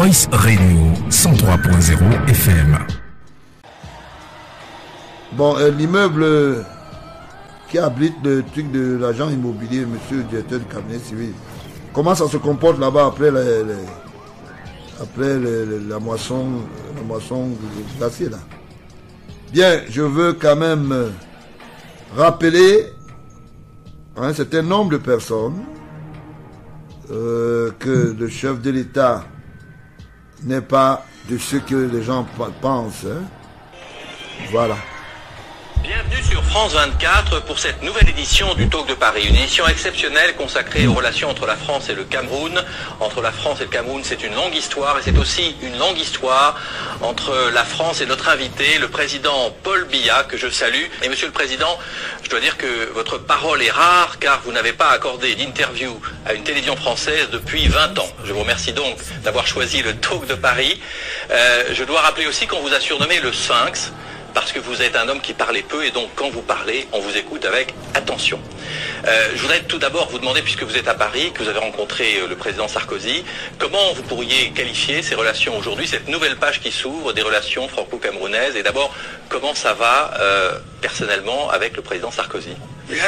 Voice Radio 103.0 FM. Bon, l'immeuble qui abrite le truc de l'agent immobilier, monsieur le directeur du cabinet civil, comment ça se comporte là-bas après la moisson glacée là? Bien, je veux quand même rappeler à un certain nombre de personnes que le chef de l'État n'est pas de ce que les gens pensent. Hein. Voilà. Bienvenue sur France 24 pour cette nouvelle édition du Talk de Paris, une édition exceptionnelle consacrée aux relations entre la France et le Cameroun. Entre la France et le Cameroun, c'est une longue histoire et c'est aussi une longue histoire entre la France et notre invité, le président Paul Biya, que je salue. Et monsieur le président, je dois dire que votre parole est rare car vous n'avez pas accordé d'interview à une télévision française depuis 20 ans. Je vous remercie donc d'avoir choisi le Talk de Paris. Je dois rappeler aussi qu'on vous a surnommé le Sphinx, parce que vous êtes un homme qui parlait peu et donc quand vous parlez, on vous écoute avec attention. Je voudrais tout d'abord vous demander, puisque vous êtes à Paris, que vous avez rencontré le président Sarkozy, comment vous pourriez qualifier ces relations aujourd'hui, cette nouvelle page qui s'ouvre des relations franco-camerounaises, et d'abord, comment ça va personnellement avec le président Sarkozy? Bien,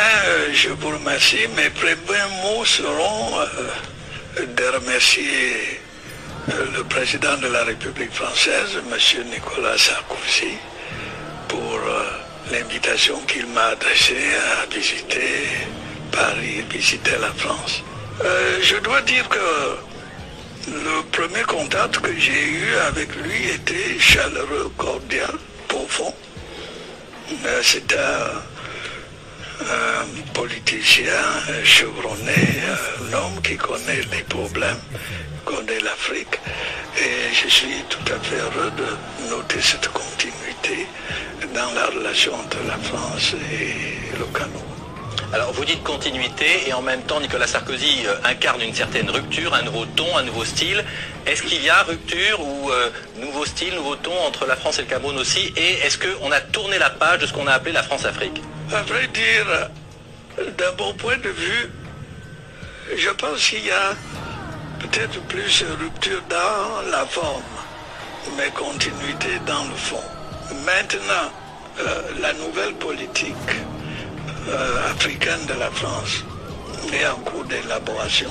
je vous remercie. Mes premiers mots seront de remercier le président de la République française, M. Nicolas Sarkozy, pour l'invitation qu'il m'a adressée à visiter Paris, visiter la France. Je dois dire que le premier contact que j'ai eu avec lui était chaleureux, cordial, profond. C'est un politicien chevronné, un homme qui connaît les problèmes, connaît l'Afrique. Et je suis tout à fait heureux de noter cette continuité dans la relation entre la France et le Cameroun. Alors vous dites continuité et en même temps Nicolas Sarkozy incarne une certaine rupture, un nouveau ton, un nouveau style. Est-ce qu'il y a rupture ou nouveau style, nouveau ton entre la France et le Cameroun aussi? Et est-ce qu'on a tourné la page de ce qu'on a appelé la France-Afrique? À vrai dire, d'un bon point de vue, je pense qu'il y a peut-être plus rupture dans la forme, mais continuité dans le fond. Maintenant, la nouvelle politique africaine de la France est en cours d'élaboration.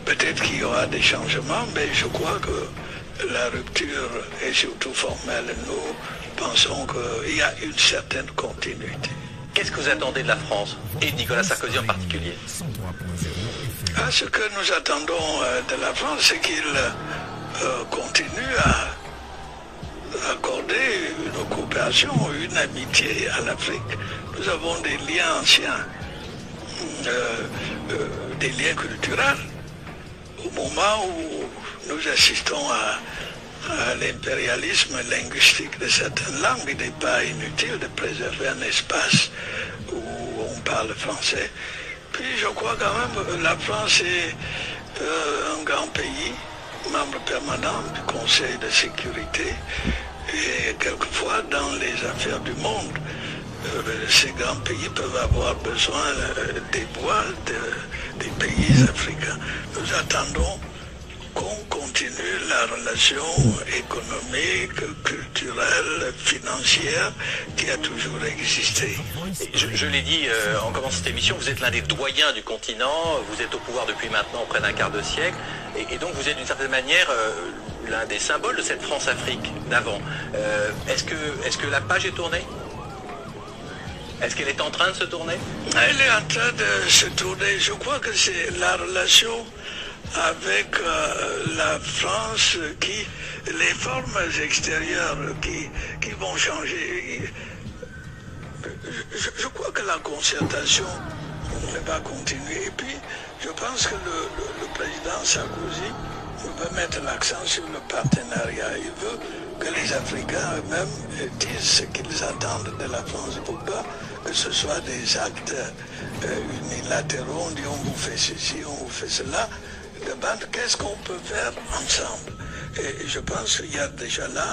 Peut-être qu'il y aura des changements, mais je crois que la rupture est surtout formelle. Nous pensons qu'il y a une certaine continuité. Qu'est-ce que vous attendez de la France et de Nicolas Sarkozy en particulier? Ce que nous attendons de la France, c'est qu'il continue à accorder une coopération, une amitié à l'Afrique. Nous avons des liens anciens, des liens culturels. Au moment où nous assistons à l'impérialisme linguistique de certaines langues, il n'est pas inutile de préserver un espace où on parle français. Puis je crois quand même que la France est un grand pays, membre permanent du Conseil de sécurité, et quelquefois dans les affaires du monde, ces grands pays peuvent avoir besoin des voix des pays africains. Nous attendons qu'on continue la relation économique, culturelle, financière qui a toujours existé. Je l'ai dit en commençant cette émission, vous êtes l'un des doyens du continent, vous êtes au pouvoir depuis maintenant près d'un quart de siècle, et donc vous êtes d'une certaine manière l'un des symboles de cette France-Afrique d'avant. Est-ce que la page est tournée? Est-ce qu'elle est en train de se tourner? Elle est en train de se tourner. Je crois que c'est la relation avec la France les formes extérieures qui vont changer. Je crois que la concertation va continuer. Et puis, je pense que le président Sarkozy veut mettre l'accent sur le partenariat. Il veut que les Africains eux-mêmes disent ce qu'ils attendent de la France. Il ne faut pas que ce soit des actes unilatéraux. On dit on vous fait ceci, on vous fait cela. Demande qu'est-ce qu'on peut faire ensemble. Et je pense qu'il y a déjà là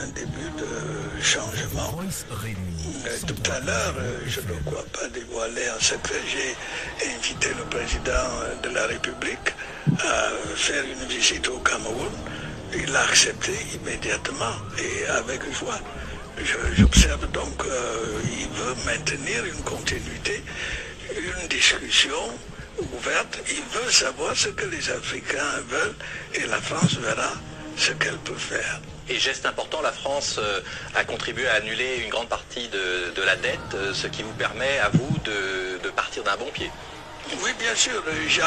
un début de changement. Tout à l'heure, je ne crois pas dévoiler un secret, j'ai invité le président de la République à faire une visite au Cameroun. il l'a accepté immédiatement et avec joie. J'observe donc qu'il veut maintenir une continuité, une discussion ouverte. Il veut savoir ce que les Africains veulent et la France verra ce qu'elle peut faire. Et geste important, la France a contribué à annuler une grande partie de la dette, ce qui vous permet à vous de partir d'un bon pied. Oui, bien sûr, j'ai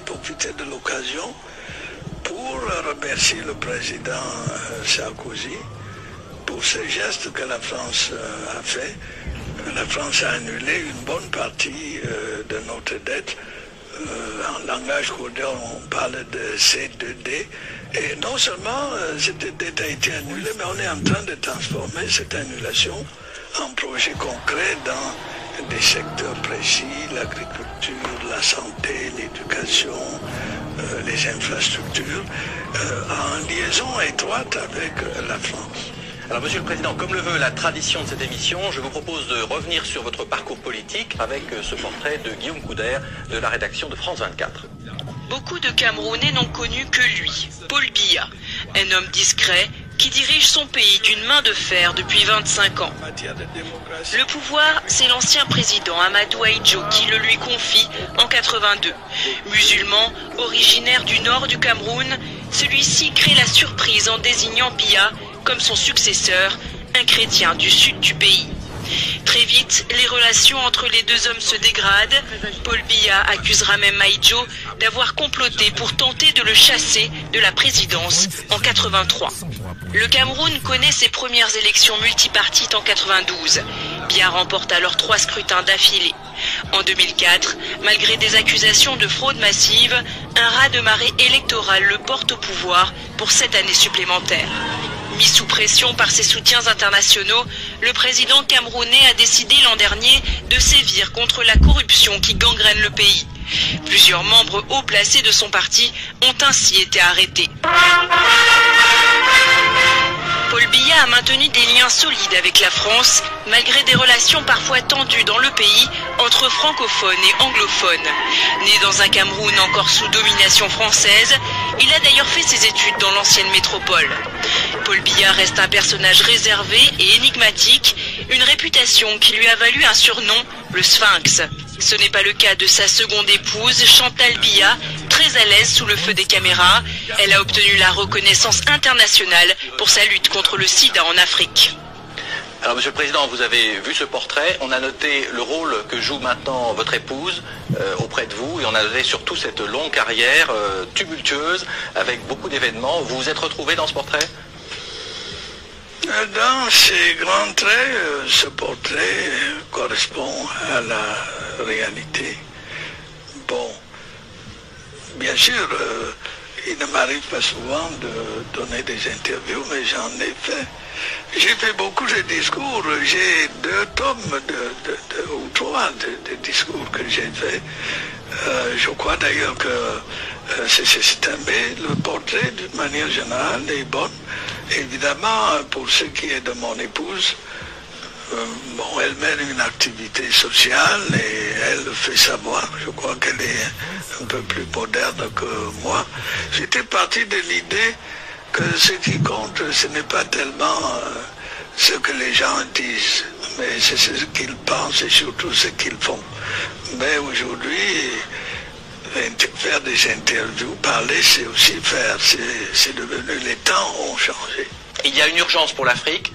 profité de l'occasion pour remercier le président Sarkozy pour ce geste que la France a fait. La France a annulé une bonne partie de notre dette. En langage codé, on parle de C2D. Et non seulement cette dette a été annulée, mais on est en train de transformer cette annulation en projet concret dans des secteurs précis, l'agriculture, la santé, l'éducation, les infrastructures, en liaison étroite avec la France. Alors, Monsieur le Président, comme le veut la tradition de cette émission, je vous propose de revenir sur votre parcours politique avec ce portrait de Guillaume Couder de la rédaction de France 24. Beaucoup de Camerounais n'ont connu que lui, Paul Biya, un homme discret qui dirige son pays d'une main de fer depuis 25 ans. Le pouvoir, c'est l'ancien président Amadou Ahidjo qui le lui confie en 82. Musulman, originaire du nord du Cameroun, celui-ci crée la surprise en désignant Biya comme son successeur, un chrétien du sud du pays. Très vite, les relations entre les deux hommes se dégradent. Paul Biya accusera même Ahidjo d'avoir comploté pour tenter de le chasser de la présidence en 83. Le Cameroun connaît ses premières élections multipartites en 92. Biya remporte alors 3 scrutins d'affilée. En 2004, malgré des accusations de fraude massive, un raz-de-marée électoral le porte au pouvoir pour 7 années supplémentaires. Mis sous pression par ses soutiens internationaux, le président camerounais a décidé l'an dernier de sévir contre la corruption qui gangrène le pays. Plusieurs membres haut placés de son parti ont ainsi été arrêtés. Paul Biya a maintenu des liens solides avec la France, malgré des relations parfois tendues dans le pays entre francophones et anglophones. Né dans un Cameroun encore sous domination française, il a d'ailleurs fait ses études dans l'ancienne métropole. Paul Biya reste un personnage réservé et énigmatique, une réputation qui lui a valu un surnom, le Sphinx. Ce n'est pas le cas de sa seconde épouse, Chantal Biya, très à l'aise sous le feu des caméras. Elle a obtenu la reconnaissance internationale pour sa lutte contre le sida en Afrique. Alors, Monsieur le Président, vous avez vu ce portrait. On a noté le rôle que joue maintenant votre épouse auprès de vous, et on a noté surtout cette longue carrière tumultueuse avec beaucoup d'événements. Vous vous êtes retrouvé dans ce portrait ? Dans ces grands traits, ce portrait correspond à la réalité. Bon, bien sûr, il ne m'arrive pas souvent de donner des interviews, mais j'en ai fait. J'ai fait beaucoup de discours, j'ai 2 tomes ou 3 de discours que j'ai fait. Je crois d'ailleurs que mais le portrait d'une manière générale est bon. Évidemment, pour ce qui est de mon épouse, bon, elle mène une activité sociale et elle le fait savoir. Je crois qu'elle est un peu plus moderne que moi. J'étais parti de l'idée que ce qui compte, ce n'est pas tellement ce que les gens disent, mais c'est ce qu'ils pensent et surtout ce qu'ils font. Mais aujourd'hui, faire des interviews, parler, c'est aussi faire. C'est devenu, les temps ont changé. Il y a une urgence pour l'Afrique,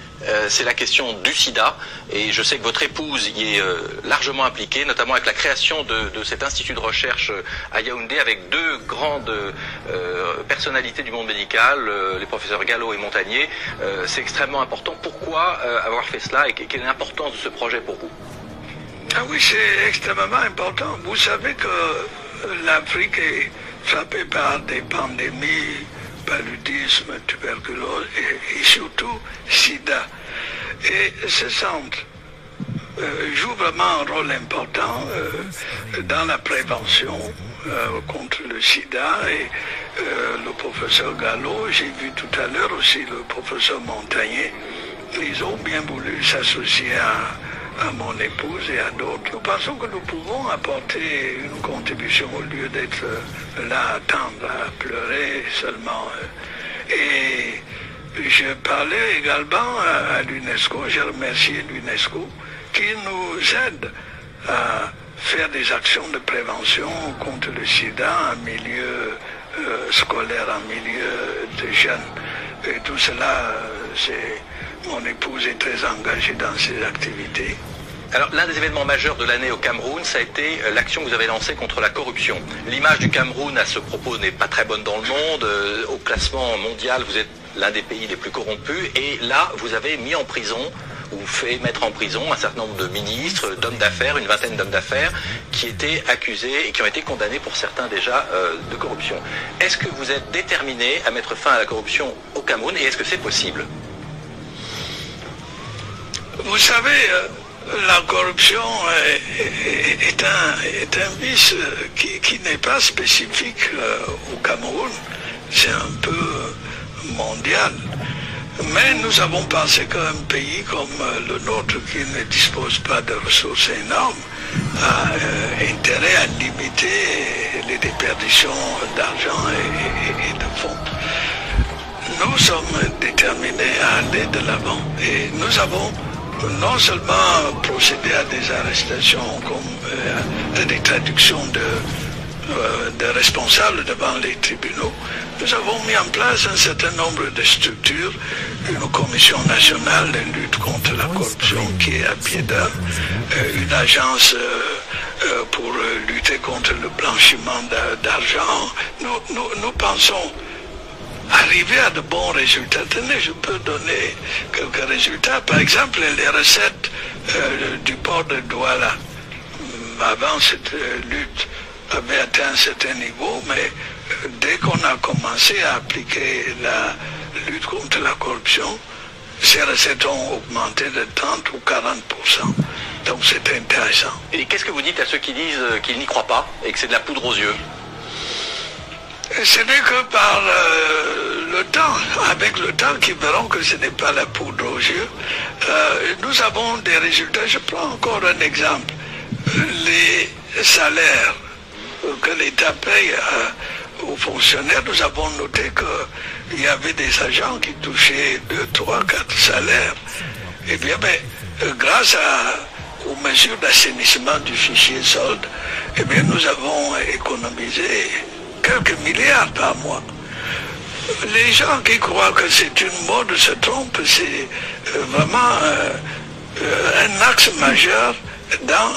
c'est la question du sida, et je sais que votre épouse y est largement impliquée, notamment avec la création de cet institut de recherche à Yaoundé, avec 2 grandes personnalités du monde médical, les professeurs Gallo et Montagnier. C'est extrêmement important. Pourquoi avoir fait cela et quelle est l'importance de ce projet pour vous? Ah oui, c'est extrêmement important. Vous savez que l'Afrique est frappée par des pandémies, paludisme, tuberculose et surtout sida. Et ce centre joue vraiment un rôle important dans la prévention contre le sida. Et le professeur Gallo, j'ai vu tout à l'heure aussi le professeur Montagnier, ils ont bien voulu s'associer à mon épouse et à d'autres. Nous pensons que nous pouvons apporter une contribution au lieu d'être là à attendre, à pleurer seulement. Et je parlais également à l'UNESCO, j'ai remercié l'UNESCO qui nous aide à faire des actions de prévention contre le sida en milieu scolaire, en milieu de jeunes. Et tout cela, mon épouse est très engagée dans ces activités. Alors, l'un des événements majeurs de l'année au Cameroun, ça a été l'action que vous avez lancée contre la corruption. L'image du Cameroun à ce propos n'est pas très bonne dans le monde. Au classement mondial, vous êtes l'un des pays les plus corrompus. Et là, vous avez mis en prison, ou fait mettre en prison un certain nombre de ministres, d'hommes d'affaires, une vingtaine d'hommes d'affaires, qui étaient accusés et qui ont été condamnés pour certains déjà de corruption. Est-ce que vous êtes déterminé à mettre fin à la corruption au Cameroun et est-ce que c'est possible? Vous savez, la corruption est un vice qui n'est pas spécifique au Cameroun, c'est un peu mondial. Mais nous avons pensé qu'un pays comme le nôtre, qui ne dispose pas de ressources énormes, a intérêt à limiter les déperditions d'argent et de fonds. Nous sommes déterminés à aller de l'avant et nous avons non seulement procédé à des arrestations comme à des traductions de responsables devant les tribunaux, nous avons mis en place un certain nombre de structures, une commission nationale de lutte contre la corruption qui est à pied d'œuvre, une agence pour lutter contre le blanchiment d'argent. Nous pensons arriver à de bons résultats. Tenez, je peux donner quelques résultats. Par exemple, les recettes du port de Douala. Avant, cette lutte avait atteint un certain niveau, mais dès qu'on a commencé à appliquer la lutte contre la corruption, ces recettes ont augmenté de 30 ou 40%. Donc c'est intéressant. Et qu'est-ce que vous dites à ceux qui disent qu'ils n'y croient pas et que c'est de la poudre aux yeux? Ce n'est que par le temps, avec le temps, qu'ils verront que ce n'est pas la poudre aux yeux. Nous avons des résultats. Je prends encore un exemple. Les salaires que l'État paye aux fonctionnaires, nous avons noté qu'il y avait des agents qui touchaient 2, 3, 4 salaires. Eh bien, grâce aux mesures d'assainissement du fichier solde, eh bien, nous avons économisé quelques milliards par mois. Les gens qui croient que c'est une mode se trompent, c'est vraiment un axe majeur dans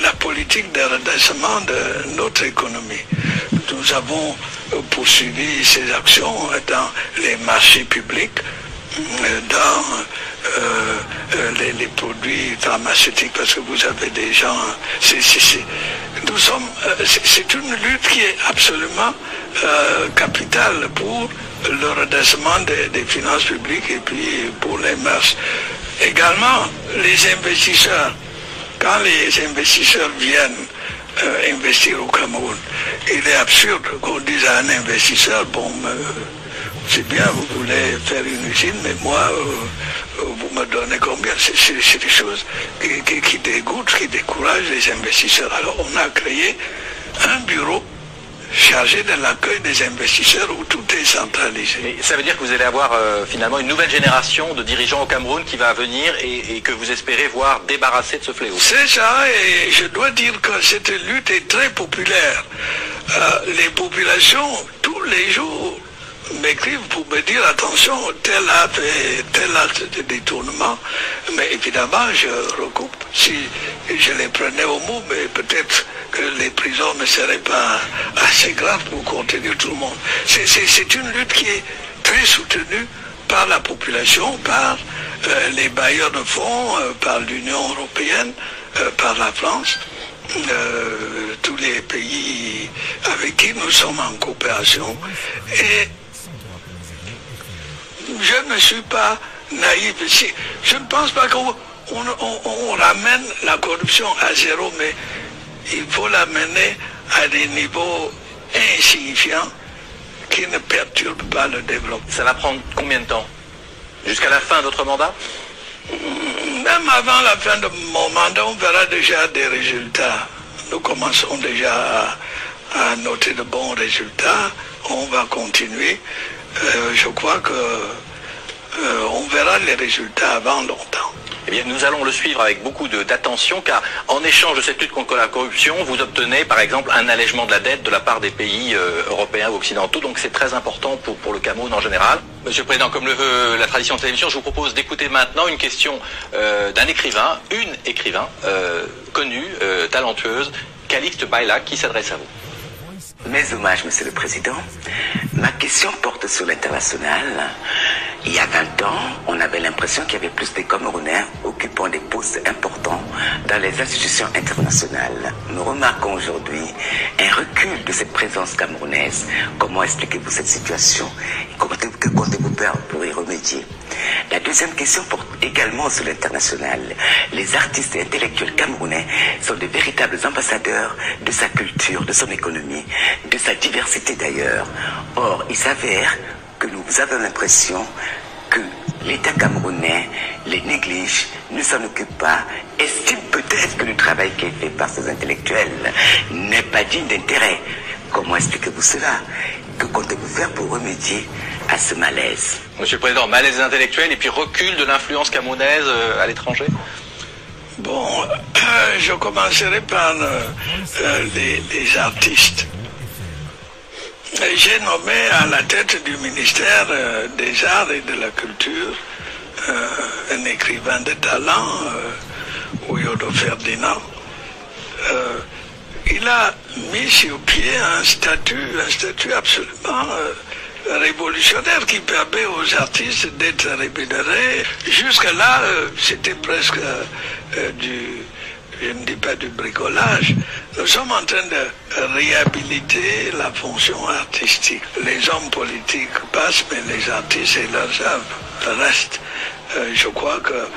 la politique de redressement de notre économie. Nous avons poursuivi ces actions dans les marchés publics, dans les produits pharmaceutiques, parce que vous avez des gens... C'est une lutte qui est absolument capitale pour le redressement des finances publiques et puis pour les mœurs. Également, les investisseurs. Quand les investisseurs viennent investir au Cameroun, il est absurde qu'on dise à un investisseur, bon, c'est bien, vous voulez faire une usine, mais moi, vous me donnez combien? C'est des choses qui dégoûtent, qui découragent les investisseurs. Alors on a créé un bureau chargé de l'accueil des investisseurs où tout est centralisé. Mais ça veut dire que vous allez avoir finalement une nouvelle génération de dirigeants au Cameroun qui va venir et que vous espérez voir débarrasser de ce fléau. C'est ça, et je dois dire que cette lutte est très populaire. Les populations, tous les jours, m'écrivent pour me dire attention, tel a fait tel acte de détournement, mais évidemment je recoupe. Si je les prenais au mot, mais peut-être que les prisons ne seraient pas assez graves pour contenir tout le monde. C'est une lutte qui est très soutenue par la population, par les bailleurs de fonds, par l'Union européenne, par la France. Tous les pays avec qui nous sommes en coopération. Et je ne suis pas naïf. Je ne pense pas qu'on ramène la corruption à zéro, mais il faut l'amener à des niveaux insignifiants qui ne perturbent pas le développement. Ça va prendre combien de temps? Jusqu'à la fin de votre mandat? Même avant la fin de mon mandat, on verra déjà des résultats. Nous commençons déjà à noter de bons résultats. On va continuer. je crois que on verra les résultats avant longtemps. Eh bien, nous allons le suivre avec beaucoup d'attention, car en échange de cette lutte contre la corruption, vous obtenez par exemple un allègement de la dette de la part des pays européens ou occidentaux, donc c'est très important pour le Cameroun en général. Monsieur le Président, comme le veut la tradition de cette émission, je vous propose d'écouter maintenant une question d'un écrivain, connue, talentueuse, Calixte Baila, qui s'adresse à vous. Mes hommages, Monsieur le Président. Ma question porte sur l'international. Il y a 20 ans, on avait l'impression qu'il y avait plus de Camerounais occupant des postes importants dans les institutions internationales. Nous remarquons aujourd'hui un recul de cette présence camerounaise. Comment expliquez-vous cette situation? Que comptez-vous faire pour y remédier? La deuxième question porte également sur l'international. Les artistes et intellectuels camerounais sont de véritables ambassadeurs de sa culture, de son économie, de sa diversité d'ailleurs. Or, il s'avère que nous avons l'impression que l'État camerounais les néglige, ne s'en occupe pas, estime peut-être que le travail qui est fait par ces intellectuels n'est pas digne d'intérêt. Comment expliquez-vous cela? Que comptez-vous faire pour remédier à ce malaise? Monsieur le Président, malaise intellectuel et puis recul de l'influence camerounaise à l'étranger? Bon, je commencerai par les artistes. J'ai nommé à la tête du ministère des Arts et de la Culture un écrivain de talent, Ouyodo Ferdinand. Il a mis sur pied un statut absolument révolutionnaire qui permet aux artistes d'être rémunérés. Jusque-là, c'était presque je ne dis pas du bricolage. Nous sommes en train de réhabiliter la fonction artistique. Les hommes politiques passent, mais les artistes et leurs œuvres restent. Je crois que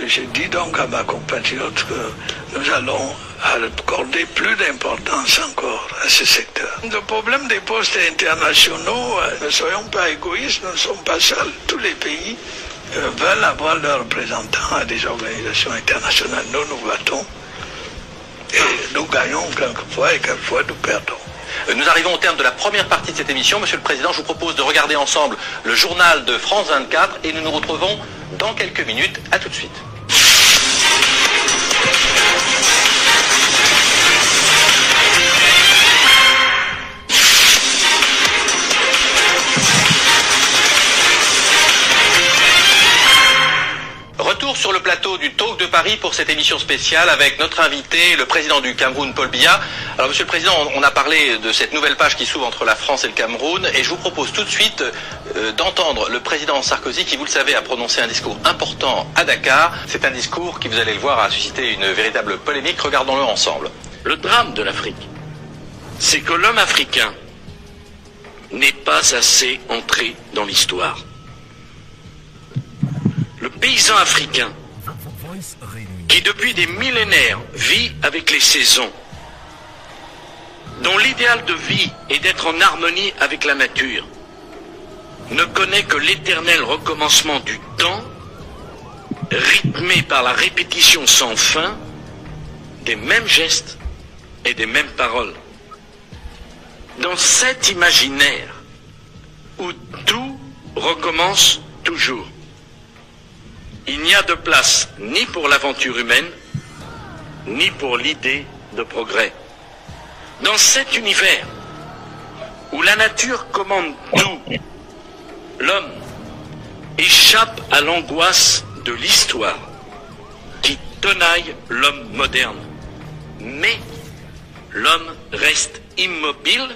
je dis donc à ma compatriote que nous allons accorder plus d'importance encore à ce secteur. Le problème des postes internationaux, ne soyons pas égoïstes, nous ne sommes pas seuls. Tous les pays veulent avoir leurs représentants à des organisations internationales. Nous battons. Et nous gagnons quelquefois et quelquefois nous perdons. Nous arrivons au terme de la première partie de cette émission. Monsieur le Président, je vous propose de regarder ensemble le journal de France 24 et nous nous retrouvons dans quelques minutes. À tout de suite. Retour sur le plateau du Talk de Paris pour cette émission spéciale avec notre invité, le président du Cameroun, Paul Biya. Alors Monsieur le Président, on a parlé de cette nouvelle page qui s'ouvre entre la France et le Cameroun et je vous propose tout de suite d'entendre le président Sarkozy qui, vous le savez, a prononcé un discours important à Dakar. C'est un discours qui, vous allez le voir, a suscité une véritable polémique. Regardons-le ensemble. Le drame de l'Afrique, c'est que l'homme africain n'est pas assez entré dans l'histoire. Le paysan africain, qui depuis des millénaires vit avec les saisons, dont l'idéal de vie est d'être en harmonie avec la nature, ne connaît que l'éternel recommencement du temps, rythmé par la répétition sans fin des mêmes gestes et des mêmes paroles. Dans cet imaginaire où tout recommence toujours, il n'y a de place ni pour l'aventure humaine, ni pour l'idée de progrès. Dans cet univers où la nature commande tout, l'homme échappe à l'angoisse de l'histoire qui tenaille l'homme moderne. Mais l'homme reste immobile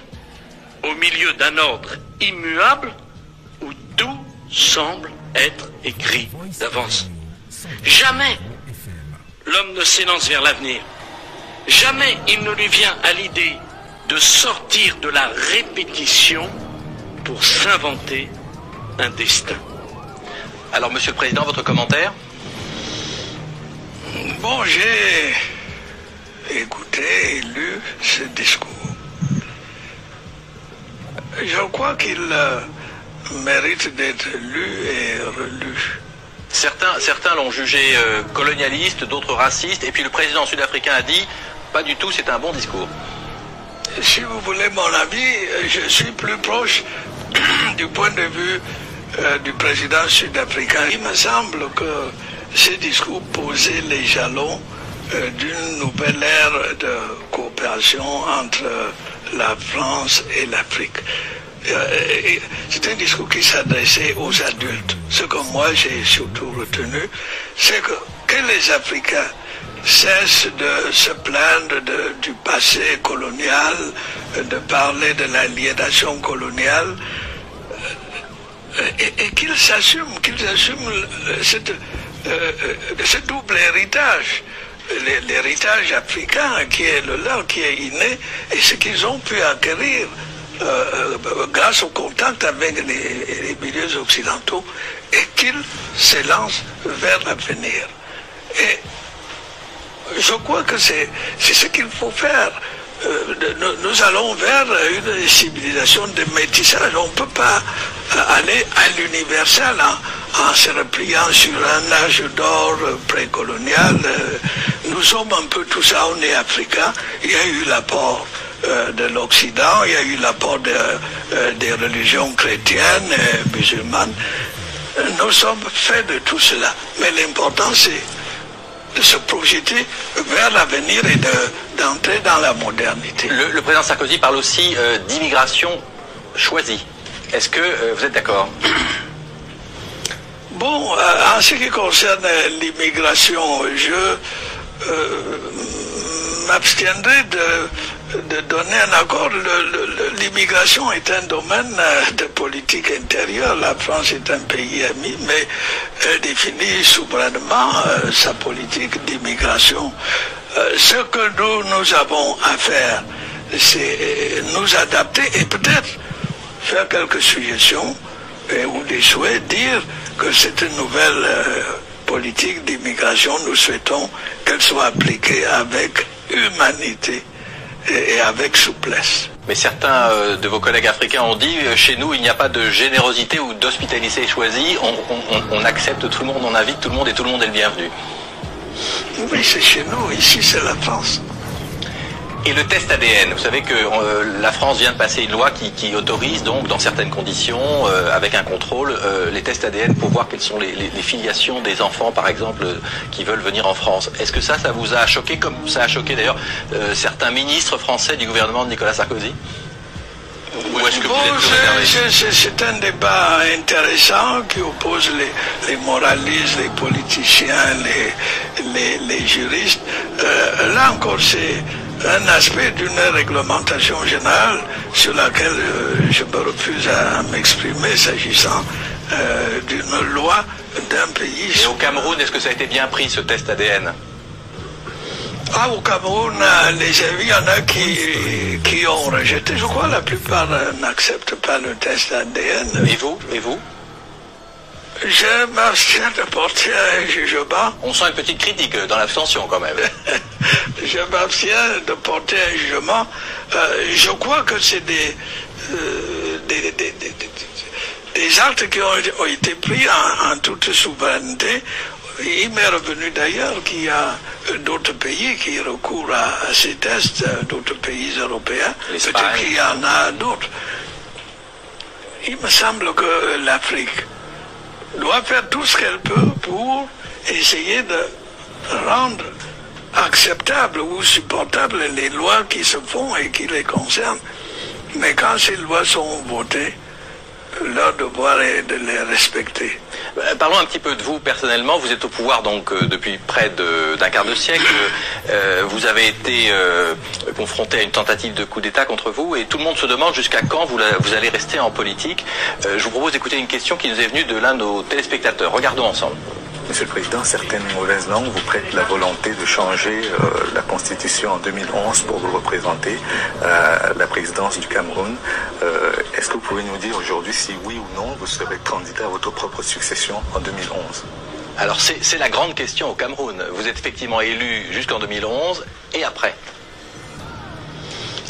au milieu d'un ordre immuable où tout semble être écrit d'avance. Jamais l'homme ne s'élance vers l'avenir. Jamais il ne lui vient à l'idée de sortir de la répétition pour s'inventer un destin. Alors Monsieur le Président, votre commentaire? Bon, j'ai écouté et lu ce discours. Je crois qu'il mérite d'être lu et relu. Certains l'ont jugé colonialiste, d'autres raciste, et puis le président sud-africain a dit pas du tout, c'est un bon discours. Si vous voulez mon avis, je suis plus proche du point de vue du président sud-africain, il me semble que ces discours posaient les jalons d'une nouvelle ère de coopération entre la France et l'Afrique. C'est un discours qui s'adressait aux adultes. Ce que moi j'ai surtout retenu, c'est que les Africains cessent de se plaindre du passé colonial, de parler de l'aliénation coloniale, et qu'ils assument ce double héritage, l'héritage africain qui est le leur, qui est inné, et ce qu'ils ont pu acquérir grâce au contact avec les milieux occidentaux, et qu'ils s'élancent vers l'avenir. Et je crois que c'est ce qu'il faut faire. Nous allons vers une civilisation de métissage. On ne peut pas aller à l'universel en se repliant sur un âge d'or précolonial. Nous sommes un peu tout ça, on est africains. Il y a eu l'apport de l'Occident, il y a eu l'apport des religions chrétiennes, musulmanes. Nous sommes faits de tout cela. Mais l'important, c'est de se projeter vers l'avenir et d'entrer dans la modernité. Le président Sarkozy parle aussi d'immigration choisie. Est-ce que vous êtes d'accord? Bon, en ce qui concerne l'immigration, je m'abstiendrai de donner un accord. L'immigration est un domaine de politique intérieure. La France est un pays ami, mais elle définit souverainement sa politique d'immigration. Ce que nous avons à faire, c'est nous adapter et peut-être faire quelques suggestions ou des souhaits, dire que cette nouvelle politique d'immigration, nous souhaitons qu'elle soit appliquée avec humanité et avec souplesse. Mais certains de vos collègues africains ont dit chez nous il n'y a pas de générosité ou d'hospitalité choisie, on accepte tout le monde, on invite tout le monde et tout le monde est le bienvenu. Oui, c'est chez nous, ici c'est la France. Et le test ADN, vous savez que la France vient de passer une loi qui autorise donc dans certaines conditions, avec un contrôle, les tests ADN pour voir quelles sont les filiations des enfants par exemple qui veulent venir en France. Est-ce que ça vous a choqué comme ça a choqué d'ailleurs certains ministres français du gouvernement de Nicolas Sarkozy? Ou est-ce que vous êtes c'est un débat intéressant qui oppose les moralistes, les politiciens, les juristes. Là encore, c'est un aspect d'une réglementation générale sur laquelle je me refuse à m'exprimer s'agissant d'une loi d'un pays. Et au Cameroun, est-ce que ça a été bien pris ce test ADN? Ah, au Cameroun, il y en a qui ont rejeté. Je crois que la plupart n'acceptent pas le test ADN. Et vous? Je m'abstiens de porter un jugement. On sent une petite critique dans l'abstention quand même. Je m'abstiens de porter un jugement. Je crois que c'est des actes qui ont été pris en toute souveraineté. Il m'est revenu d'ailleurs qu'il y a d'autres pays qui recourent à ces tests, d'autres pays européens. Peut-être qu'il y en a d'autres. Il me semble que l'Afrique doit faire tout ce qu'elle peut pour essayer de rendre acceptables ou supportables les lois qui se font et qui les concernent. Mais quand ces lois sont votées, leur devoir est de les respecter. Parlons un petit peu de vous personnellement. Vous êtes au pouvoir donc depuis près d'un quart de siècle. Vous avez été confronté à une tentative de coup d'État contre vous et tout le monde se demande jusqu'à quand vous allez rester en politique. Je vous propose d'écouter une question qui nous est venue de l'un de nos téléspectateurs. Regardons ensemble. Monsieur le Président, certaines mauvaises langues vous prêtent la volonté de changer la Constitution en 2011 pour vous représenter la présidence du Cameroun. Est-ce que vous pouvez nous dire aujourd'hui si oui ou non vous serez candidat à votre propre succession en 2011? Alors c'est la grande question au Cameroun. Vous êtes effectivement élu jusqu'en 2011 et après?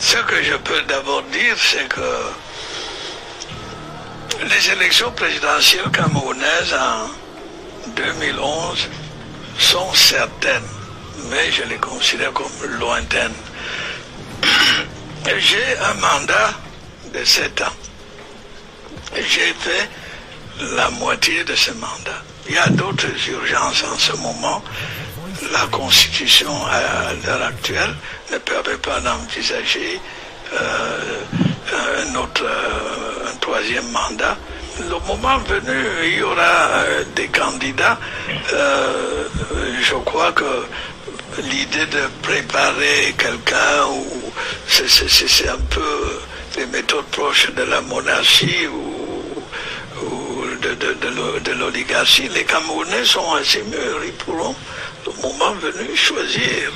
Ce que je peux d'abord dire, c'est que les élections présidentielles camerounaises en 2011 sont certaines, mais je les considère comme lointaines. J'ai un mandat de 7 ans. j'ai fait la moitié de ce mandat. Il y a d'autres urgences en ce moment. La Constitution, à l'heure actuelle, ne permet pas d'envisager un troisième mandat. Le moment venu, il y aura des candidats. Je crois que l'idée de préparer quelqu'un, c'est un peu des méthodes proches de la monarchie ou de l'oligarchie. Les Camerounais sont assez mûrs, ils pourront, le moment venu, choisir.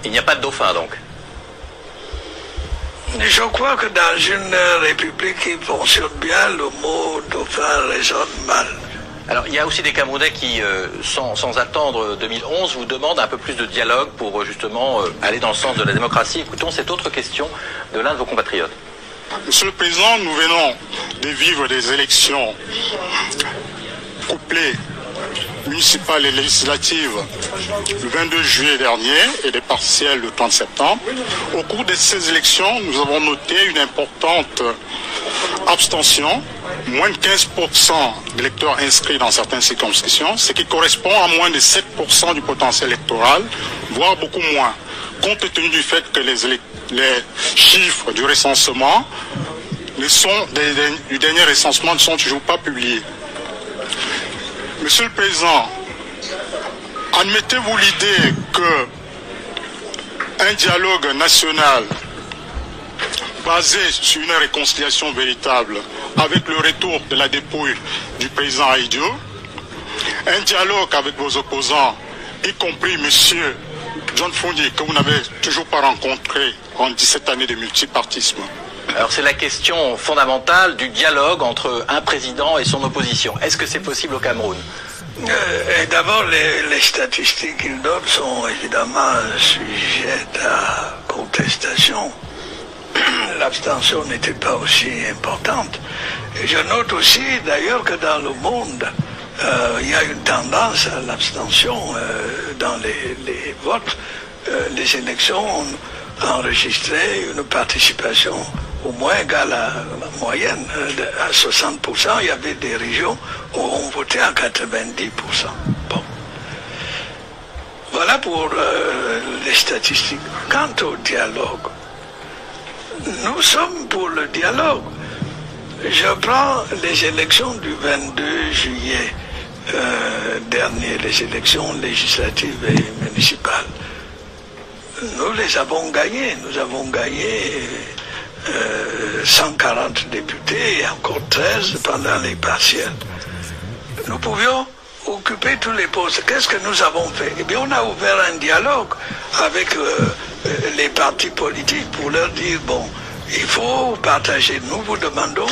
Il n'y a pas de dauphin, donc? Je crois que dans une république qui fonctionne bien, le mot dauphin résonne mal. Alors, il y a aussi des Camerounais qui, sans attendre 2011, vous demandent un peu plus de dialogue pour justement aller dans le sens de la démocratie. Écoutons cette autre question de l'un de vos compatriotes. Monsieur le Président, nous venons de vivre des élections couplées municipales et législatives le 22 juillet dernier et des partielles le 30 septembre. Au cours de ces élections, nous avons noté une importante abstention, moins de 15% d'électeurs inscrits dans certaines circonscriptions, ce qui correspond à moins de 7% du potentiel électoral, voire beaucoup moins, compte tenu du fait que les chiffres du recensement du dernier recensement ne sont toujours pas publiés. Monsieur le Président, admettez-vous l'idée qu'un dialogue national basé sur une réconciliation véritable avec le retour de la dépouille du président Ahidjo, un dialogue avec vos opposants, y compris monsieur John Fundi, que vous n'avez toujours pas rencontré en 17 années de multipartisme. Alors c'est la question fondamentale du dialogue entre un président et son opposition. Est-ce que c'est possible au Cameroun? D'abord, les statistiques qu'ils donnent sont évidemment sujettes à contestation. L'abstention n'était pas aussi importante. Et je note aussi d'ailleurs que dans le monde, il y a une tendance à l'abstention dans les votes. Les élections ont enregistré une participation au moins égale à la moyenne, à 60%. Il y avait des régions où on votait à 90%. Bon. Voilà pour les statistiques. Quant au dialogue, nous sommes pour le dialogue. Je prends les élections du 22 juillet dernier, les élections législatives et municipales. Nous les avons gagnées. Nous avons gagné 140 députés et encore 13 pendant les partielles. Nous pouvions occuper tous les postes. Qu'est-ce que nous avons fait? Eh bien, on a ouvert un dialogue avec les partis politiques pour leur dire, bon, il faut partager. Nous vous demandons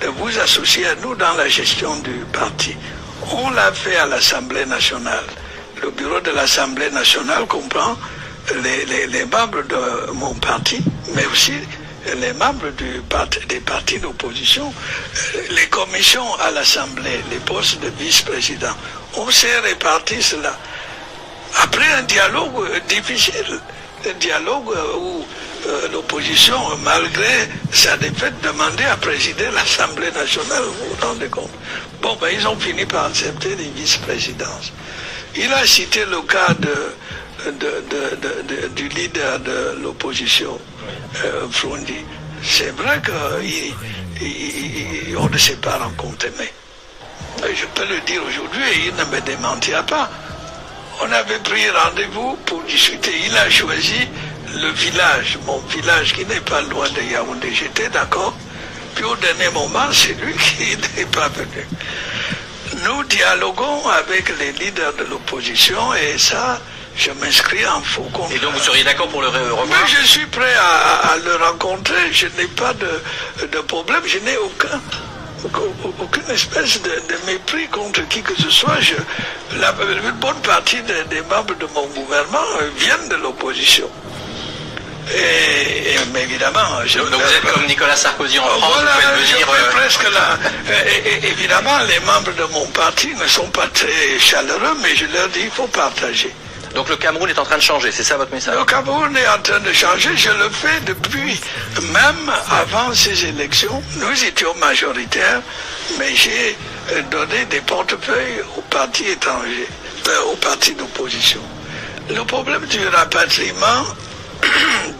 de vous associer à nous dans la gestion du parti. On l'a fait à l'Assemblée nationale. Le bureau de l'Assemblée nationale comprend les membres de mon parti, mais aussi les membres des partis d'opposition, les commissions à l'Assemblée, les postes de vice-président. On s'est réparti cela. Après un dialogue difficile, un dialogue où l'opposition, malgré sa défaite, demandait à présider l'Assemblée nationale, vous vous rendez compte? Bon, ben ils ont fini par accepter les vice-présidences. Il a cité le cas du leader de l'opposition, Fundi. C'est vrai qu'on ne s'est pas rencontré, mais je peux le dire aujourd'hui et il ne me démentira pas. On avait pris rendez-vous pour discuter. Il a choisi le village, mon village qui n'est pas loin de Yaoundé. J'étais d'accord. Puis au dernier moment, c'est lui qui n'est pas venu. Nous dialoguons avec les leaders de l'opposition et ça, je m'inscris en faux contrat. Et donc vous seriez d'accord pour le revoir? Mais je suis prêt à le rencontrer. Je n'ai pas de problème. Je n'ai aucune espèce de mépris contre qui que ce soit. Une bonne partie des membres de mon gouvernement viennent de l'opposition. Mais évidemment... Donc vous êtes comme Nicolas Sarkozy en France, voilà, vous pouvez venir... je suis presque là. Évidemment, les membres de mon parti ne sont pas très chaleureux, mais je leur dis qu'il faut partager. Donc le Cameroun est en train de changer, c'est ça votre message? Le Cameroun est en train de changer, je le fais depuis, même avant ces élections. Nous étions majoritaires, mais j'ai donné des portefeuilles aux partis étrangers, aux partis d'opposition. Le problème du rapatriement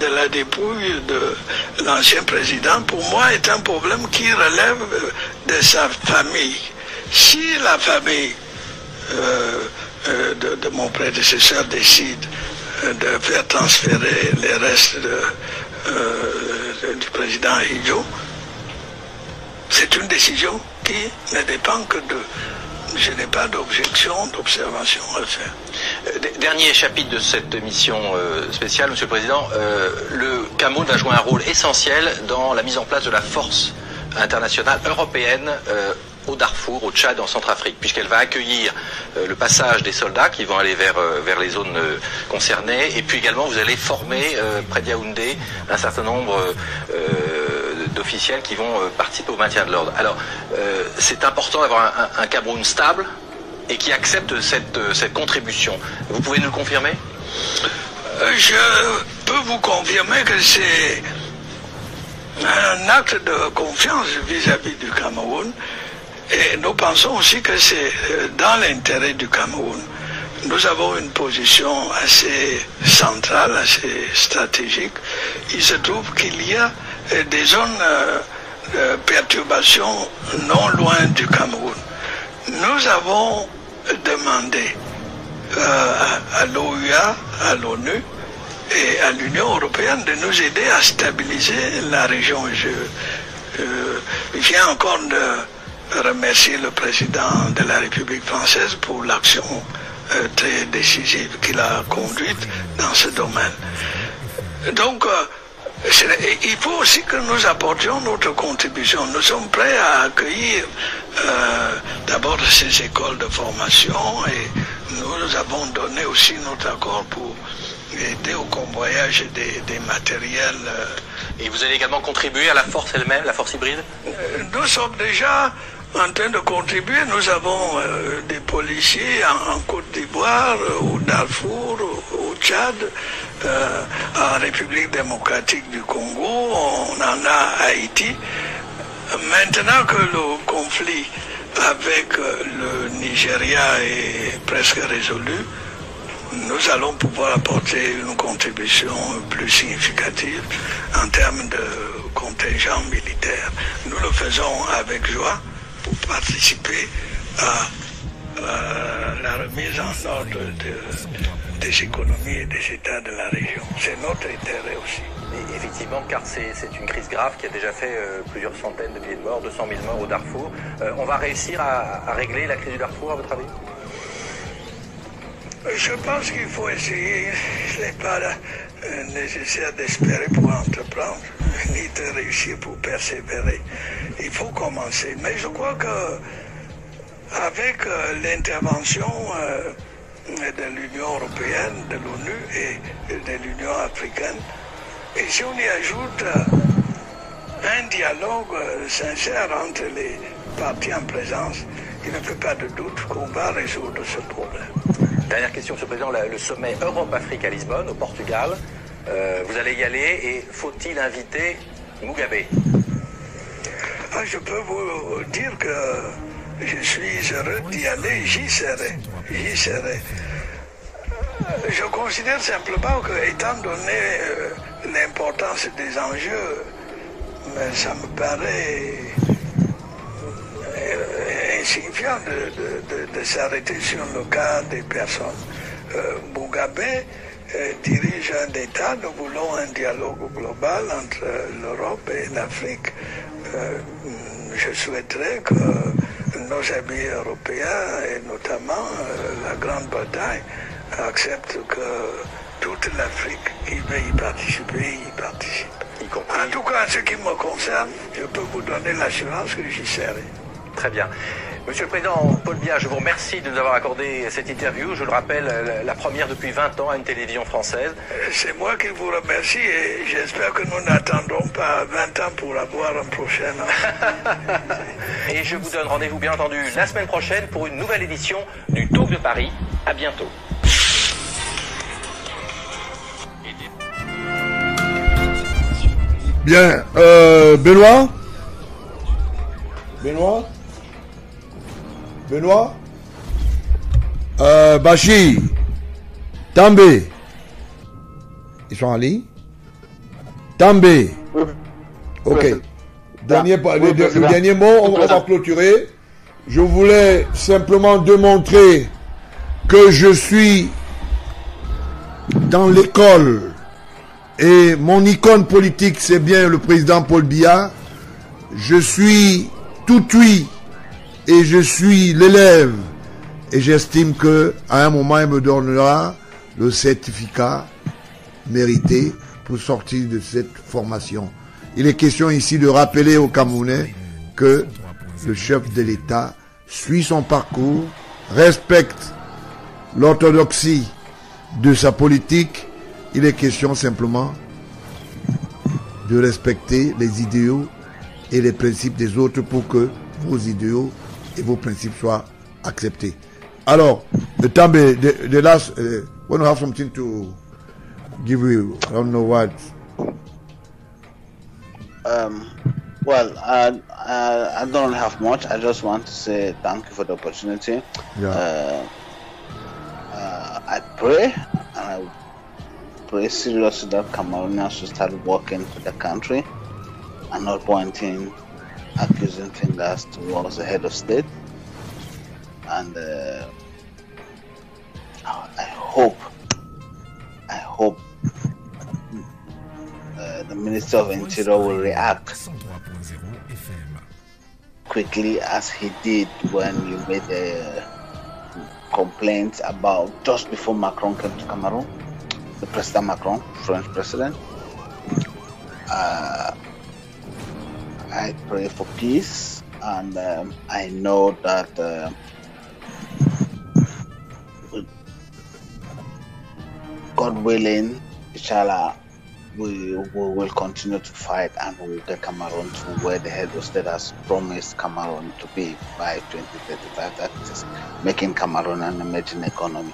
de la dépouille de l'ancien président, pour moi, est un problème qui relève de sa famille. Si la famille de mon prédécesseur décide de faire transférer les restes du président Hidjo, c'est une décision qui ne dépend que de... Je n'ai pas d'objection, d'observation à faire. Dernier chapitre de cette mission spéciale, Monsieur le Président. Le Cameroun va jouer un rôle essentiel dans la mise en place de la force internationale européenne au Darfour, au Tchad, en Centrafrique, puisqu'elle va accueillir le passage des soldats qui vont aller vers les zones concernées, et puis également vous allez former près d'Yaoundé un certain nombre d'officiels qui vont participer au maintien de l'ordre. Alors, c'est important d'avoir un Cameroun stable et qui accepte cette contribution. Vous pouvez nous le confirmer? Je peux vous confirmer que c'est un acte de confiance vis-à-vis du Cameroun. Et nous pensons aussi que c'est dans l'intérêt du Cameroun. Nous avons une position assez centrale, assez stratégique. Il se trouve qu'il y a des zones de perturbation non loin du Cameroun. Nous avons demandé à l'OUA, à l'ONU et à l'Union européenne de nous aider à stabiliser la région. Je viens encore de remercier le président de la République française pour l'action très décisive qu'il a conduite dans ce domaine. Donc, il faut aussi que nous apportions notre contribution. Nous sommes prêts à accueillir d'abord ces écoles de formation et nous avons donné aussi notre accord pour aider au convoyage des matériels. Et vous allez également contribuer à la force elle-même, la force hybride? Nous sommes déjà en train de contribuer. Nous avons des policiers en Côte d'Ivoire, au Darfour, au Tchad, en République démocratique du Congo, on en a à Haïti. Maintenant que le conflit avec le Nigeria est presque résolu, nous allons pouvoir apporter une contribution plus significative en termes de contingent militaire. Nous le faisons avec joie pour participer à la remise en ordre des économies et des États de la région. C'est notre intérêt aussi. Et effectivement, car c'est une crise grave qui a déjà fait plusieurs centaines de milliers de morts, 200 000 morts au Darfour. On va réussir à régler la crise du Darfour, à votre avis? Je pense qu'il faut essayer. Ce n'est pas nécessaire d'espérer pour entreprendre, ni de réussir pour persévérer. Il faut commencer. Mais je crois que avec l'intervention de l'Union européenne, de l'ONU et de l'Union africaine, et si on y ajoute un dialogue sincère entre les parties en présence, il ne fait pas de doute qu'on va résoudre ce problème. Dernière question, Monsieur le Président, le sommet Europe-Afrique à Lisbonne, au Portugal, vous allez y aller et faut-il inviter Mugabe? Je peux vous dire que je suis heureux d'y aller, j'y serai. Je considère simplement que, étant donné l'importance des enjeux, ça me paraît insignifiant de s'arrêter sur le cas des personnes. Mugabe dirige un État, nous voulons un dialogue global entre l'Europe et l'Afrique. Je souhaiterais que nos amis européens, et notamment la Grande-Bretagne, acceptent que toute l'Afrique qui veut y participer, y participe. En tout cas, en ce qui me concerne, je peux vous donner l'assurance que j'y serai. Très bien. Monsieur le Président Paul Biya, je vous remercie de nous avoir accordé cette interview. Je le rappelle, la première depuis 20 ans à une télévision française. C'est moi qui vous remercie et j'espère que nous n'attendrons pas 20 ans pour avoir un prochain. Et je vous donne rendez-vous bien entendu la semaine prochaine pour une nouvelle édition du Talk de Paris. À bientôt. Bien, Benoît. Bachir. També. Ils sont en ligne. També. Ok. Le dernier mot, on va clôturer. Je voulais simplement démontrer que je suis dans l'école et mon icône politique, c'est bien le président Paul Biya. Je suis tout oui et je suis l'élève. Et j'estime que à un moment, il me donnera le certificat mérité pour sortir de cette formation. Il est question ici de rappeler aux Camerounais que le chef de l'État suit son parcours, respecte l'orthodoxie de sa politique. Il est question simplement de respecter les idéaux et les principes des autres pour que vos idéaux et vos principes soient acceptés. Alors, the last, when you have something to give you, I don't know what. Well, I don't have much. I just want to say thank you for the opportunity. Yeah. I pray, and I pray seriously that Cameroonians should start working for the country and not pointing, accusing fingers towards the head of state. And I hope the Minister of Interior will react quickly as he did when you made the complaints about just before Macron came to Cameroon, the President Macron, French president. I pray for peace, and I know that God willing, inshallah, we will continue to fight and we will get Cameroon to where the head of state has promised Cameroon to be by 2035. That is making Cameroon an emerging economy.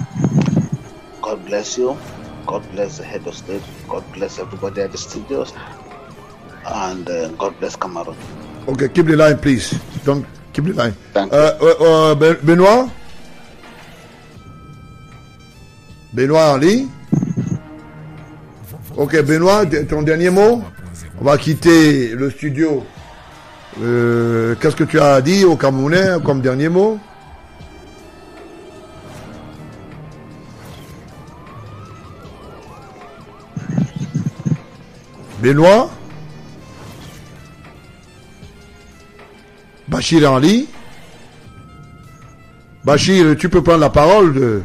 God bless you. God bless the head of state. God bless everybody at the studios. And God bless Cameroon. Okay, keep the line, please. Don't keep the line. Thank you. Benoît? Benoît en ligne? Ok, Benoît, ton dernier mot? On va quitter le studio. Qu'est-ce que tu as dit aux Camerounais comme dernier mot? Benoît? Bachir en ligne? Bachir, tu peux prendre la parole.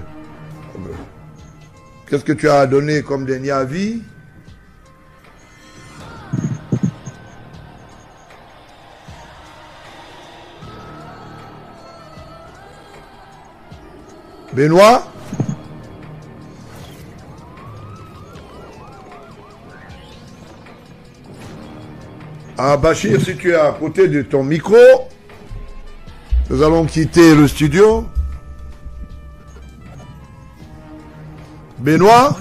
Qu'est-ce que tu as donné comme dernier avis? Benoît? Ah, Bachir, si tu es à côté de ton micro, nous allons quitter le studio. Benoît?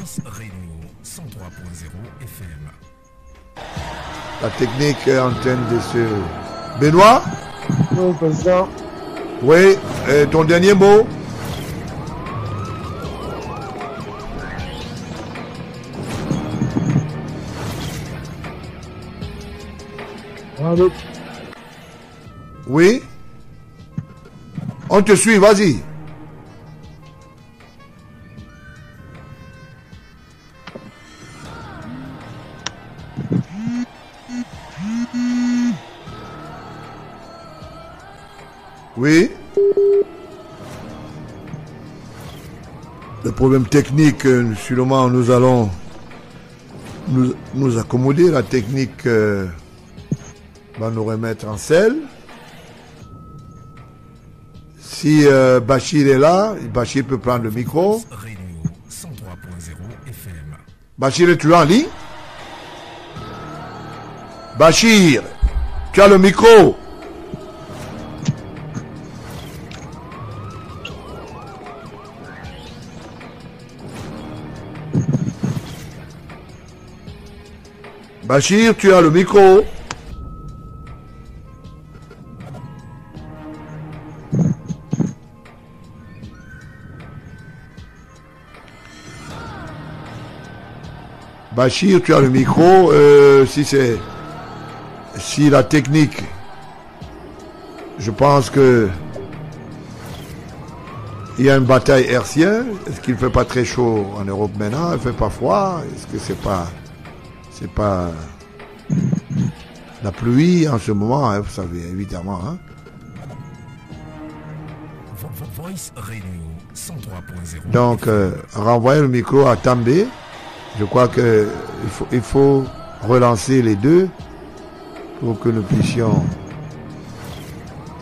La technique est en train de se... Benoît? Oui, président. Oui, ton dernier mot? Allô? Oui? On te suit, vas-y. Oui? Le problème technique, sûrement nous allons nous accommoder. La technique va nous remettre en selle. Si Bachir est là, Bachir peut prendre le micro. Bachir, es-tu en ligne? Bachir, tu as le micro. Bachir, tu as le micro. Bachir, tu as le micro. Si la technique, je pense que il y a une bataille hertzienne. Est-ce qu'il ne fait pas très chaud en Europe maintenant? Il ne fait pas froid? Est-ce que c'est pas la pluie en ce moment, hein, vous savez, évidemment. Hein? Donc, renvoyez le micro à També. Je crois que il faut relancer les deux pour que nous puissions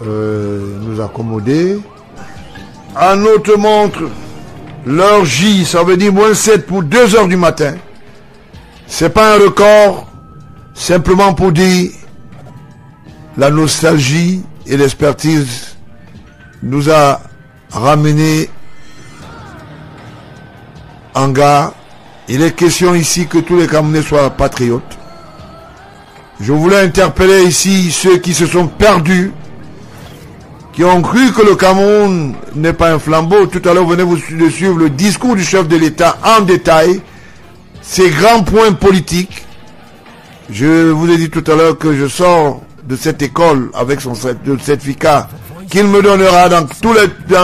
nous accommoder. À notre montre, l'heure J, ça veut dire -7 pour 2 heures du matin. C'est pas un record, simplement pour dire la nostalgie et l'expertise nous a ramené en gare. Il est question ici que tous les Camerounais soient patriotes. Je voulais interpeller ici ceux qui se sont perdus, qui ont cru que le Cameroun n'est pas un flambeau. Tout à l'heure, vous venez de suivre le discours du chef de l'État en détail, ses grands points politiques. Je vous ai dit tout à l'heure que je sors de cette école avec son certificat qu'il me donnera dans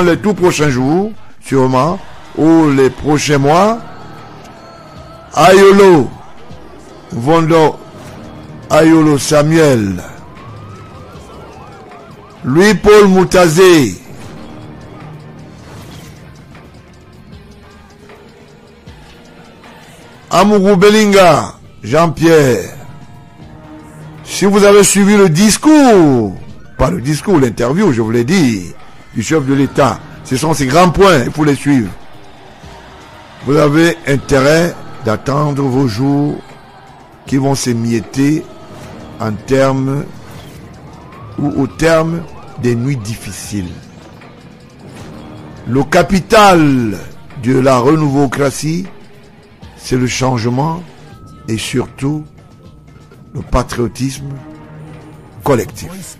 les tout prochains jours, sûrement, ou les prochains mois. Ayolo, Vondo, Ayolo Samuel, Louis-Paul Moutazé, Amourou Belinga, Jean-Pierre. Si vous avez suivi le discours, pas le discours, l'interview, je vous l'ai dit, du chef de l'État, ce sont ces grands points, il faut les suivre. Vous avez intérêt d'attendre vos jours qui vont s'émietter en termes ou au terme des nuits difficiles. Le capital de la renouvocratie, c'est le changement et surtout le patriotisme collectif.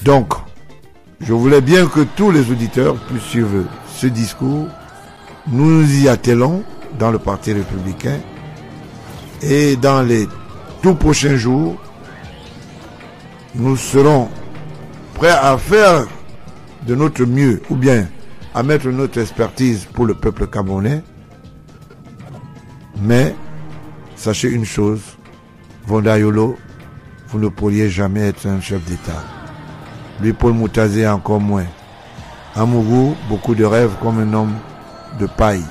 Donc, je voulais bien que tous les auditeurs puissent suivre ce discours. Nous nous y attelons dans le Parti républicain et dans les tout prochains jours, nous serons prêts à faire de notre mieux ou bien à mettre notre expertise pour le peuple camerounais. Mais sachez une chose, Vondayolo, vous ne pourriez jamais être un chef d'État. Louis-Paul Moutazé encore moins. Amourou, beaucoup de rêves comme un homme de paille.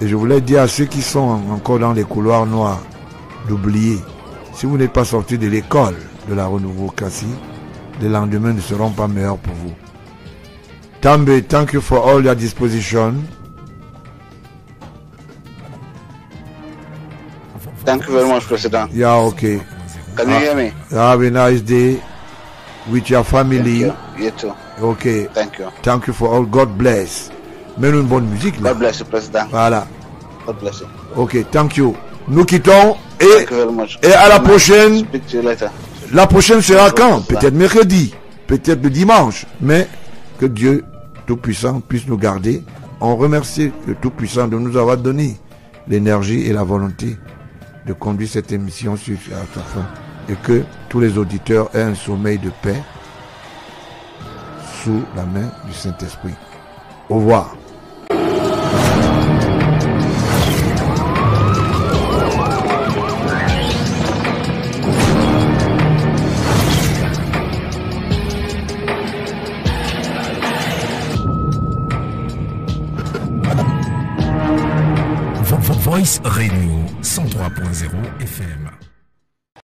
Et je voulais dire à ceux qui sont encore dans les couloirs noirs d'oublier, si vous n'êtes pas sorti de l'école de la renouvocratie, les lendemains ne seront pas meilleurs pour vous. Tambe, thank you for all your disposition. Thank you very much, President. Yeah, okay. Can you hear me? Have a nice day with your family. Thank you. You too. Okay. Thank you. Thank you for all. God bless. Mets-nous une bonne musique là. God bless you, President. Voilà. God bless you. Ok, thank you. Nous quittons et Et à la prochaine. Speak to you later. La prochaine sera quand? Peut-être mercredi, peut-être le dimanche, mais que Dieu Tout-Puissant puisse nous garder. On remercie le Tout-Puissant de nous avoir donné l'énergie et la volonté de conduire cette émission à sa fin. Et que tous les auditeurs aient un sommeil de paix sous la main du Saint-Esprit. Au revoir. Voice Radio 103.0 FM.